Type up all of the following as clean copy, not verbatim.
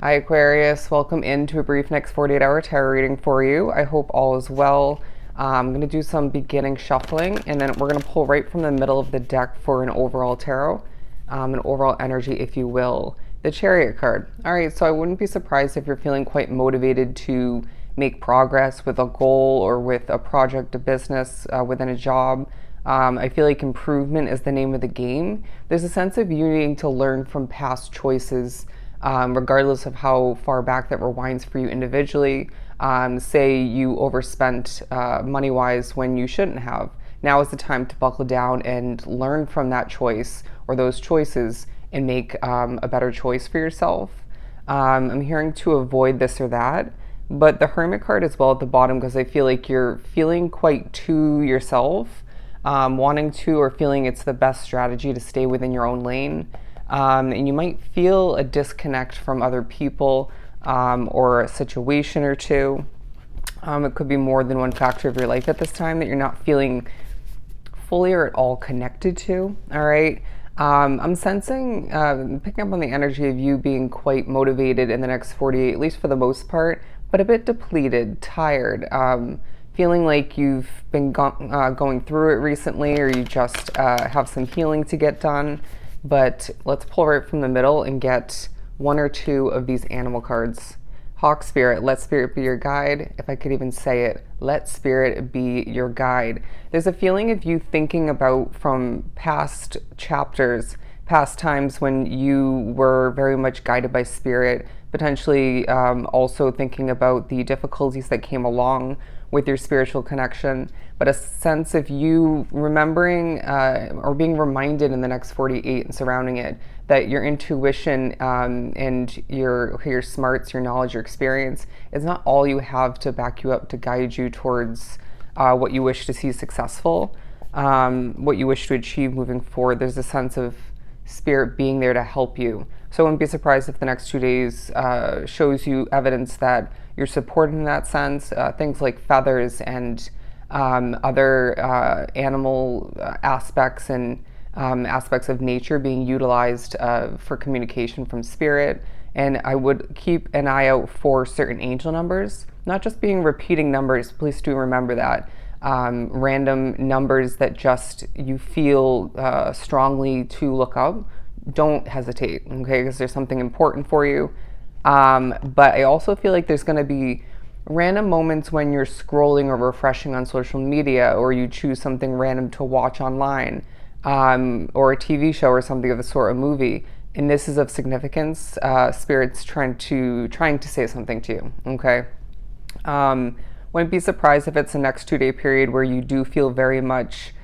Hi Aquarius, welcome into a brief next 48-hour tarot reading for you. I hope all is well. I'm going to do some beginning shuffling and then we're going to pull right from the middle of the deck for an overall tarot, an overall energy if you will. The Chariot card. Alright, so I wouldn't be surprised if you're feeling quite motivated to make progress with a goal or with a project, a business, within a job. I feel like improvement is the name of the game. There's a sense of you needing to learn from past choices, regardless of how far back that rewinds for you individually. Say you overspent money-wise when you shouldn't have. Now is the time to buckle down and learn from that choice or those choices and make a better choice for yourself. I'm hearing to avoid this or that, but the Hermit card as well at the bottom because I feel like you're feeling quite to yourself, wanting to or feeling it's the best strategy to stay within your own lane. And you might feel a disconnect from other people or a situation or two. It could be more than one factor of your life at this time that you're not feeling fully or at all connected to. All right. I'm sensing, picking up on the energy of you being quite motivated in the next 48, at least for the most part, but a bit depleted, tired, feeling like you've been going through it recently or you just have some healing to get done. But let's pull right from the middle and get one or two of these animal cards. Hawk Spirit, let Spirit be your guide. If I could even say it, let Spirit be your guide. There's a feeling of you thinking about from past chapters, past times when you were very much guided by Spirit, potentially also thinking about the difficulties that came along with your spiritual connection, but a sense of you remembering or being reminded in the next 48 and surrounding it that your intuition and your smarts, your knowledge, your experience is not all you have to back you up to guide you towards what you wish to see successful, what you wish to achieve moving forward. There's a sense of Spirit being there to help you. So I wouldn't be surprised if the next 2 days shows you evidence that you're supported in that sense. Things like feathers and other animal aspects and aspects of nature being utilized for communication from Spirit. And I would keep an eye out for certain angel numbers, not just being repeating numbers. Please do remember that. Random numbers that just you feel strongly to look up, don't hesitate, okay, because there's something important for you. But I also feel like there's going to be random moments when you're scrolling or refreshing on social media, or you choose something random to watch online, or a TV show or something of the sort, a movie, and this is of significance. Spirit's trying to say something to you, okay? Wouldn't be surprised if it's the next 2 day period where you do feel very much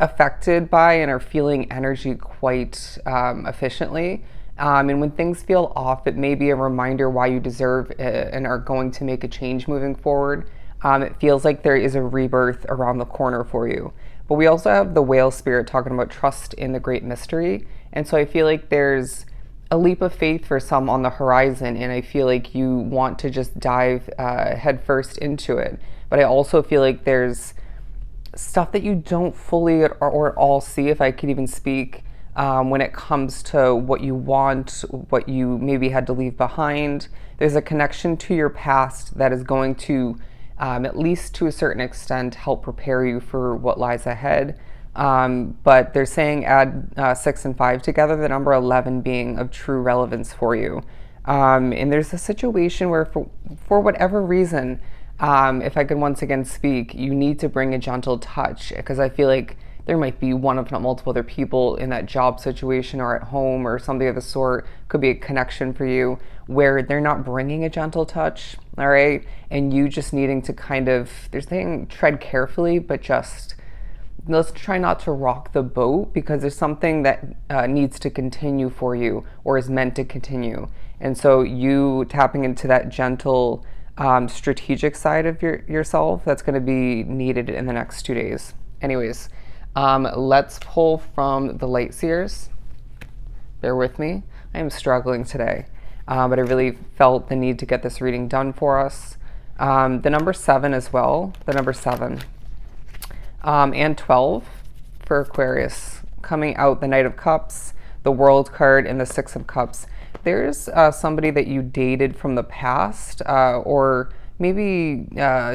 affected by and are feeling energy quite efficiently. And when things feel off, it may be a reminder why you deserve and are going to make a change moving forward. It feels like there is a rebirth around the corner for you. But we also have the Whale Spirit talking about trust in the great mystery. And so I feel like there's a leap of faith for some on the horizon, and I feel like you want to just dive headfirst into it. But I also feel like there's stuff that you don't fully or at all see, if I could even speak, when it comes to what you want, what you maybe had to leave behind. There's a connection to your past that is going to, at least to a certain extent, help prepare you for what lies ahead. But they're saying add 6 and 5 together, the number 11 being of true relevance for you. And there's a situation where for whatever reason, if I could once again speak, you need to bring a gentle touch, because I feel like there might be one, if not multiple other people in that job situation or at home or something of the sort. Could be a connection for you where they're not bringing a gentle touch, all right? And you just needing to kind of, they're saying tread carefully, but just let's try not to rock the boat, because there's something that needs to continue for you or is meant to continue. And so you tapping into that gentle, strategic side of yourself, that's going to be needed in the next 2 days. Anyways, let's pull from the Light Seers. Bear with me. I am struggling today, but I really felt the need to get this reading done for us. The number 7 as well, the number 7. And 12 for Aquarius. Coming out the Knight of Cups, the World card, and the Six of Cups. there's somebody that you dated from the past, or maybe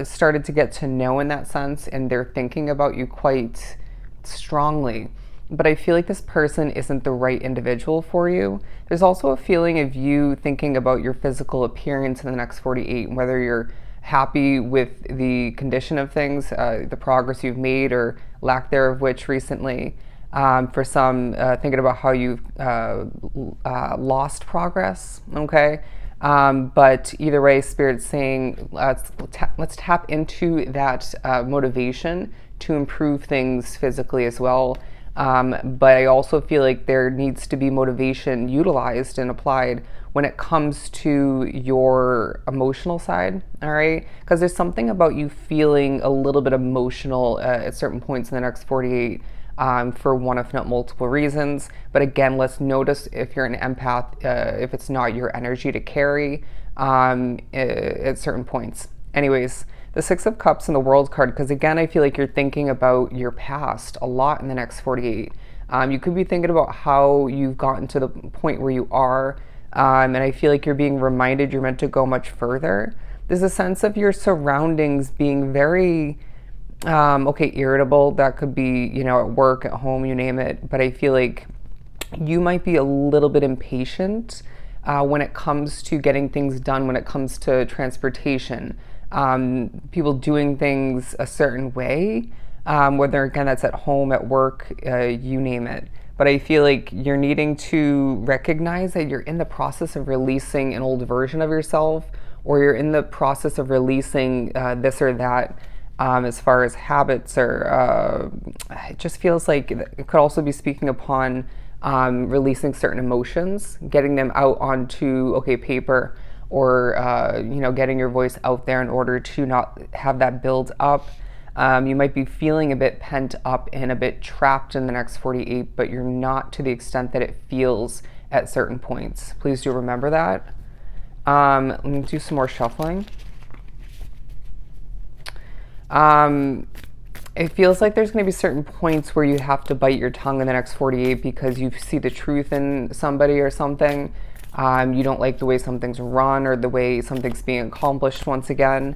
started to get to know in that sense, and they're thinking about you quite strongly. But I feel like this person isn't the right individual for you. There's also a feeling of you thinking about your physical appearance in the next 48, and whether you're happy with the condition of things, the progress you've made or lack thereof which recently. For some, thinking about how you've lost progress, okay? But either way, Spirit's saying let's tap into that motivation to improve things physically as well. But I also feel like there needs to be motivation utilized and applied when it comes to your emotional side, all right? Because there's something about you feeling a little bit emotional at certain points in the next 48, for one, if not multiple reasons. But again, let's notice if you're an empath, if it's not your energy to carry at certain points. Anyways, the Six of Cups and the World card, because again, I feel like you're thinking about your past a lot in the next 48. You could be thinking about how you've gotten to the point where you are, and I feel like you're being reminded you're meant to go much further. There's a sense of your surroundings being very, irritable. That could be, at work, at home, you name it. But I feel like you might be a little bit impatient when it comes to getting things done, when it comes to transportation. People doing things a certain way, whether again that's at home, at work, you name it. But I feel like you're needing to recognize that you're in the process of releasing an old version of yourself, or you're in the process of releasing this or that, as far as habits, or it just feels like it could also be speaking upon releasing certain emotions, getting them out onto paper, or getting your voice out there in order to not have that build up. You might be feeling a bit pent up and a bit trapped in the next 48, but you're not to the extent that it feels at certain points. Please do remember that. Let me do some more shuffling. It feels like there's going to be certain points where you have to bite your tongue in the next 48 because you see the truth in somebody or something. You don't like the way something's run or the way something's being accomplished once again.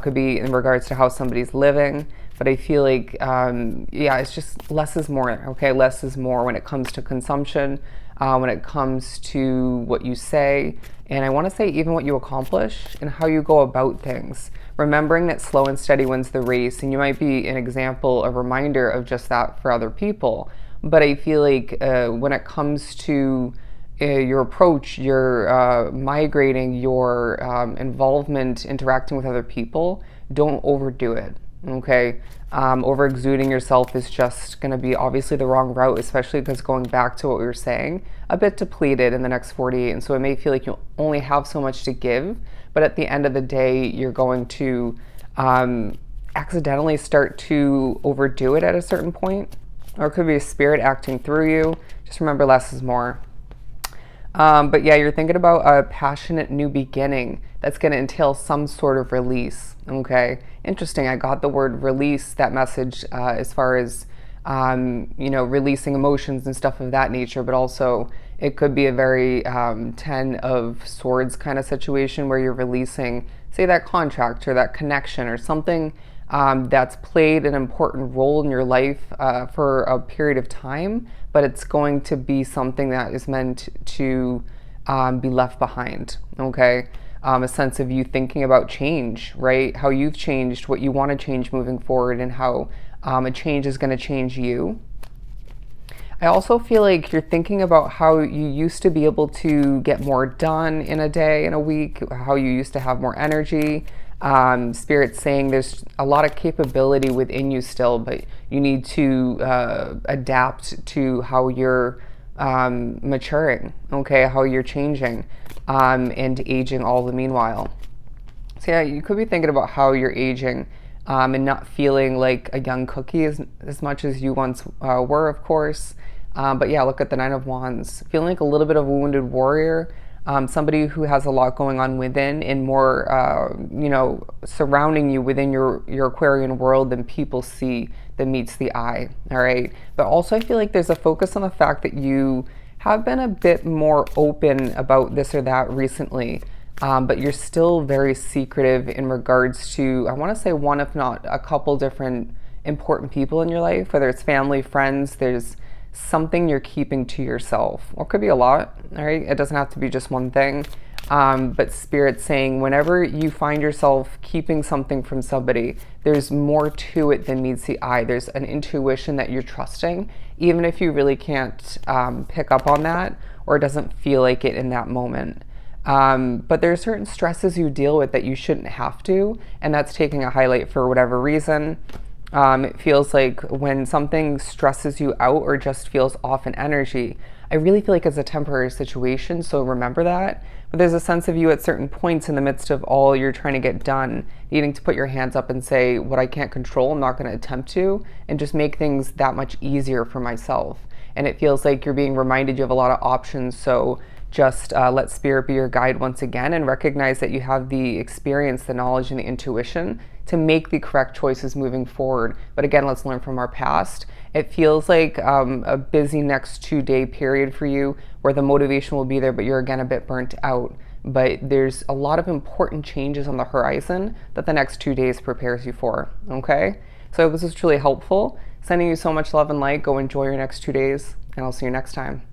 Could be in regards to how somebody's living. But I feel like, it's just less is more, okay? Less is more when it comes to consumption, when it comes to what you say, and I want to say even what you accomplish and how you go about things. Remembering that slow and steady wins the race, and you might be an example, a reminder of just that for other people. But I feel like when it comes to your approach, your migrating, your involvement, interacting with other people, don't overdo it, okay? Over exuding yourself is just going to be obviously the wrong route, especially because going back to what we were saying, a bit depleted in the next 48. And so it may feel like you only have so much to give, but at the end of the day, you're going to accidentally start to overdo it at a certain point, or it could be a spirit acting through you. Just remember, less is more. But yeah, you're thinking about a passionate new beginning that's going to entail some sort of release. Okay, interesting. I got the word release, that message, as far as releasing emotions and stuff of that nature, but also it could be a very 10 of Swords kind of situation where you're releasing, say, that contract or that connection or something that's played an important role in your life for a period of time, but it's going to be something that is meant to be left behind, okay? A sense of you thinking about change, right? How you've changed, what you want to change moving forward, and how a change is going to change you. I also feel like you're thinking about how you used to be able to get more done in a day, in a week, how you used to have more energy. Spirit's saying there's a lot of capability within you still, but you need to adapt to how you're maturing, okay, how you're changing and aging all the meanwhile. So yeah, you could be thinking about how you're aging and not feeling like a young cookie as much as you once were, of course. But yeah, look at the Nine of Wands. Feeling like a little bit of a wounded warrior, somebody who has a lot going on within and more, surrounding you within your Aquarian world than people see, that meets the eye, all right? But also I feel like there's a focus on the fact that you have been a bit more open about this or that recently, but you're still very secretive in regards to, I want to say one, if not a couple different important people in your life, whether it's family, friends. There's something you're keeping to yourself, or it could be a lot, all right? It doesn't have to be just one thing. But Spirit's saying whenever you find yourself keeping something from somebody, there's more to it than meets the eye. There's an intuition that you're trusting, even if you really can't pick up on that, or it doesn't feel like it in that moment. But there are certain stresses you deal with that you shouldn't have to, and that's taking a highlight for whatever reason. It feels like when something stresses you out or just feels off in energy, I really feel like it's a temporary situation, so remember that. But there's a sense of you at certain points in the midst of all you're trying to get done, needing to put your hands up and say, what I can't control, I'm not going to attempt to, and just make things that much easier for myself. And it feels like you're being reminded you have a lot of options, so just let Spirit be your guide once again, and recognize that you have the experience, the knowledge, and the intuition to make the correct choices moving forward. But again, let's learn from our past. It feels like a busy next 2-day period for you where the motivation will be there, but you're again a bit burnt out. But there's a lot of important changes on the horizon that the next 2 days prepares you for, okay? So I hope this was truly helpful. Sending you so much love and light. Go enjoy your next 2 days, and I'll see you next time.